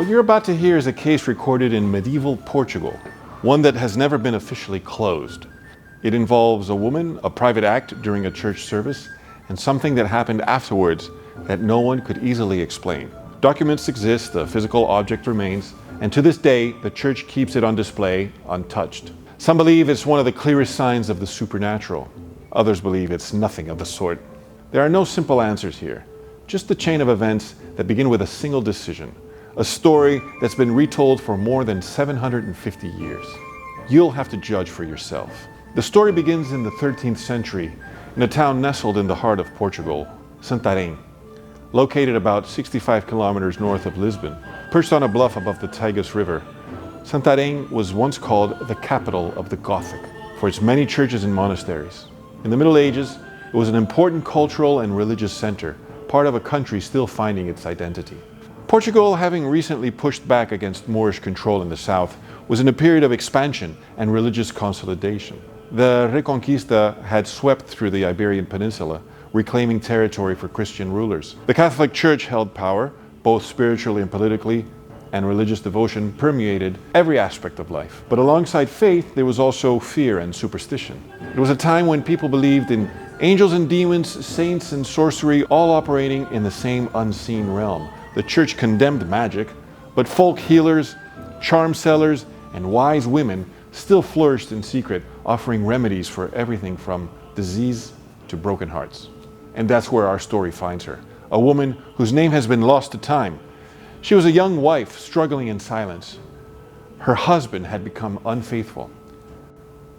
What you're about to hear is a case recorded in medieval Portugal, one that has never been officially closed. It involves a woman, a private act during a church service, and something that happened afterwards that no one could easily explain. Documents exist, the physical object remains, and to this day, the church keeps it on display, untouched. Some believe it's one of the clearest signs of the supernatural. Others believe it's nothing of the sort. There are no simple answers here, just a chain of events that begin with a single decision, a story that's been retold for more than 750 years. You'll have to judge for yourself. The story begins in the 13th century in a town nestled in the heart of Portugal, Santarém, located about 65 kilometers north of Lisbon. Perched on a bluff above the Tagus River, Santarém was once called the capital of the Gothic for its many churches and monasteries. In the Middle Ages, it was an important cultural and religious center, part of a country still finding its identity. Portugal, having recently pushed back against Moorish control in the south, was in a period of expansion and religious consolidation. The Reconquista had swept through the Iberian Peninsula, reclaiming territory for Christian rulers. The Catholic Church held power, both spiritually and politically, and religious devotion permeated every aspect of life. But alongside faith, there was also fear and superstition. It was a time when people believed in angels and demons, saints and sorcery, all operating in the same unseen realm. The church condemned magic, but folk healers, charm sellers, and wise women still flourished in secret, offering remedies for everything from disease to broken hearts. And that's where our story finds her, a woman whose name has been lost to time. She was a young wife struggling in silence. Her husband had become unfaithful.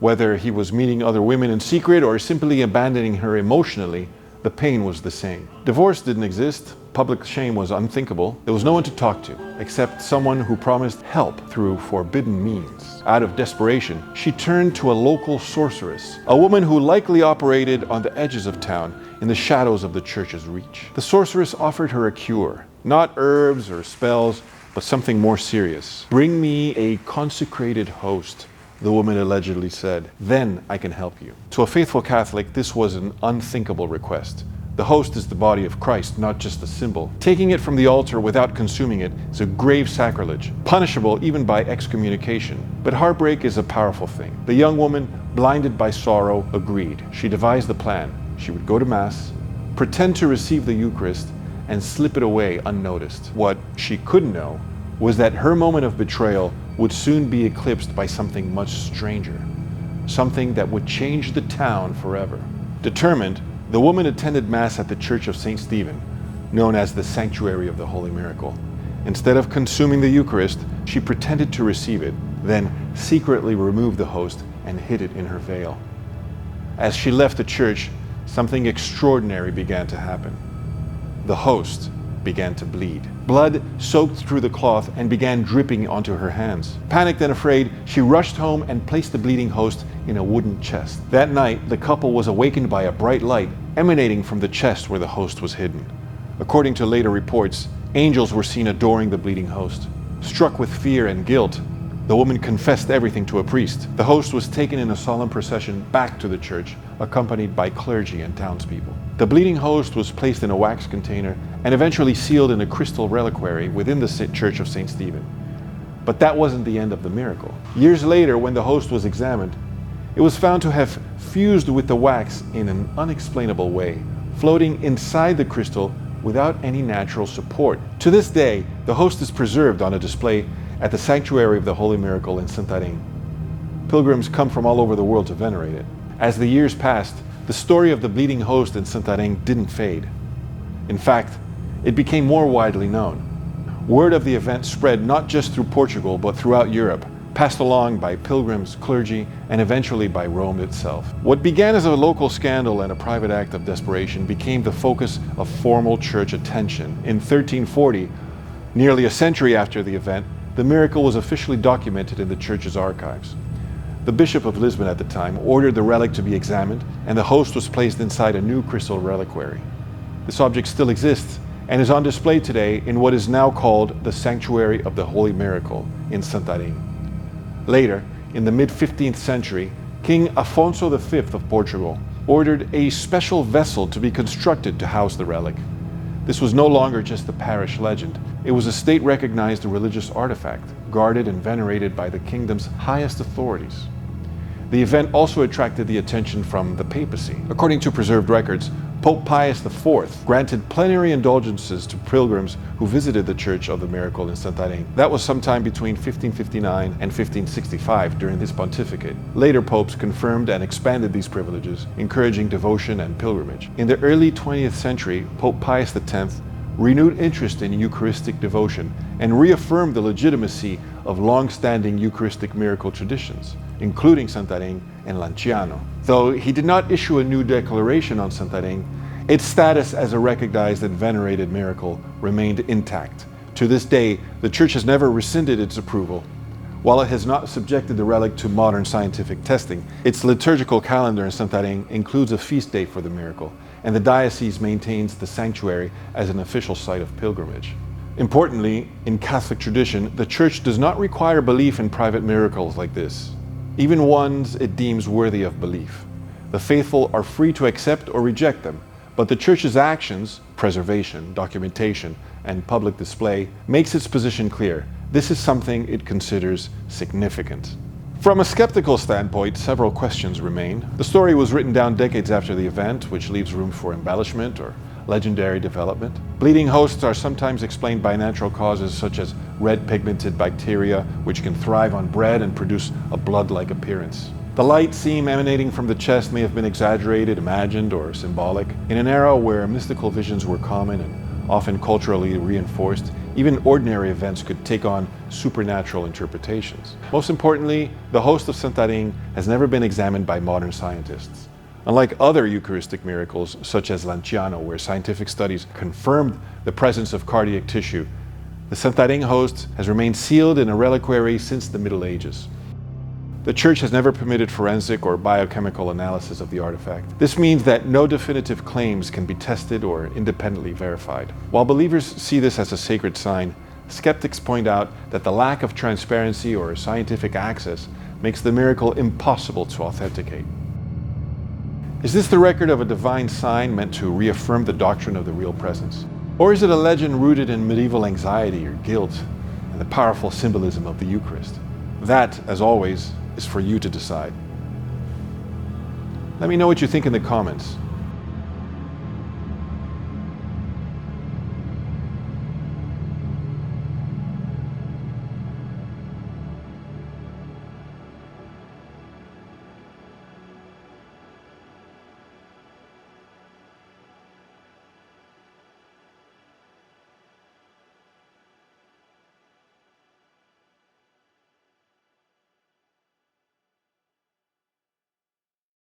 Whether he was meeting other women in secret or simply abandoning her emotionally, the pain was the same. Divorce didn't exist. Public shame was unthinkable. There was no one to talk to, except someone who promised help through forbidden means. Out of desperation, she turned to a local sorceress, a woman who likely operated on the edges of town, in the shadows of the church's reach. The sorceress offered her a cure, not herbs or spells, but something more serious. "Bring me a consecrated host," the woman allegedly said. "Then I can help you." To a faithful Catholic, this was an unthinkable request. The host is the body of Christ, not just a symbol. Taking it from the altar without consuming it is a grave sacrilege, punishable even by excommunication. But heartbreak is a powerful thing. The young woman, blinded by sorrow, agreed. She devised a plan. She would go to Mass, pretend to receive the Eucharist, and slip it away unnoticed. What she couldn't know was that her moment of betrayal would soon be eclipsed by something much stranger, something that would change the town forever. Determined, the woman attended Mass at the Church of St. Stephen, known as the Sanctuary of the Holy Miracle. Instead of consuming the Eucharist, she pretended to receive it, then secretly removed the host and hid it in her veil. As she left the church, something extraordinary began to happen. The host began to bleed. Blood soaked through the cloth and began dripping onto her hands. Panicked and afraid, she rushed home and placed the bleeding host in a wooden chest. That night, the couple was awakened by a bright light emanating from the chest where the host was hidden. According to later reports, angels were seen adoring the bleeding host. Struck with fear and guilt, the woman confessed everything to a priest. The host was taken in a solemn procession back to the church, accompanied by clergy and townspeople. The bleeding host was placed in a wax container and eventually sealed in a crystal reliquary within the Church of St. Stephen. But that wasn't the end of the miracle. Years later, when the host was examined, it was found to have fused with the wax in an unexplainable way, floating inside the crystal without any natural support. To this day, the host is preserved on a display at the Sanctuary of the Holy Miracle in Santarém. Pilgrims come from all over the world to venerate it. As the years passed, the story of the bleeding host in Santarém didn't fade. In fact, it became more widely known. Word of the event spread not just through Portugal, but throughout Europe, passed along by pilgrims, clergy, and eventually by Rome itself. What began as a local scandal and a private act of desperation became the focus of formal church attention. In 1340, nearly a century after the event, the miracle was officially documented in the church's archives. The Bishop of Lisbon at the time ordered the relic to be examined, and the host was placed inside a new crystal reliquary. This object still exists and is on display today in what is now called the Sanctuary of the Holy Miracle in Santarém. Later, in the mid-15th century, King Afonso V of Portugal ordered a special vessel to be constructed to house the relic. This was no longer just a parish legend. It was a state-recognized religious artifact, guarded and venerated by the kingdom's highest authorities. The event also attracted the attention from the papacy. According to preserved records, Pope Pius IV granted plenary indulgences to pilgrims who visited the Church of the Miracle in Santarém. That was sometime between 1559 and 1565 during his pontificate. Later popes confirmed and expanded these privileges, encouraging devotion and pilgrimage. In the early 20th century, Pope Pius X renewed interest in Eucharistic devotion and reaffirmed the legitimacy of long-standing Eucharistic miracle traditions, including Santarém and Lanciano. Though he did not issue a new declaration on Santarém, its status as a recognized and venerated miracle remained intact. To this day, the Church has never rescinded its approval. While it has not subjected the relic to modern scientific testing, its liturgical calendar in Santarém includes a feast day for the miracle, and the diocese maintains the sanctuary as an official site of pilgrimage. Importantly, in Catholic tradition, the Church does not require belief in private miracles like this, even ones it deems worthy of belief. The faithful are free to accept or reject them, but the Church's actions, preservation, documentation, and public display, makes its position clear. This is something it considers significant. From a skeptical standpoint, several questions remain. The story was written down decades after the event, which leaves room for embellishment or legendary development. Bleeding hosts are sometimes explained by natural causes such as red pigmented bacteria, which can thrive on bread and produce a blood-like appearance. The light seam emanating from the chest may have been exaggerated, imagined, or symbolic. In an era where mystical visions were common and often culturally reinforced, even ordinary events could take on supernatural interpretations. Most importantly, the host of Santarém has never been examined by modern scientists. Unlike other Eucharistic miracles, such as Lanciano, where scientific studies confirmed the presence of cardiac tissue, the Santarém host has remained sealed in a reliquary since the Middle Ages. The Church has never permitted forensic or biochemical analysis of the artifact. This means that no definitive claims can be tested or independently verified. While believers see this as a sacred sign, skeptics point out that the lack of transparency or scientific access makes the miracle impossible to authenticate. Is this the record of a divine sign meant to reaffirm the doctrine of the real presence? Or is it a legend rooted in medieval anxiety or guilt and the powerful symbolism of the Eucharist? That, as always, is for you to decide. Let me know what you think in the comments.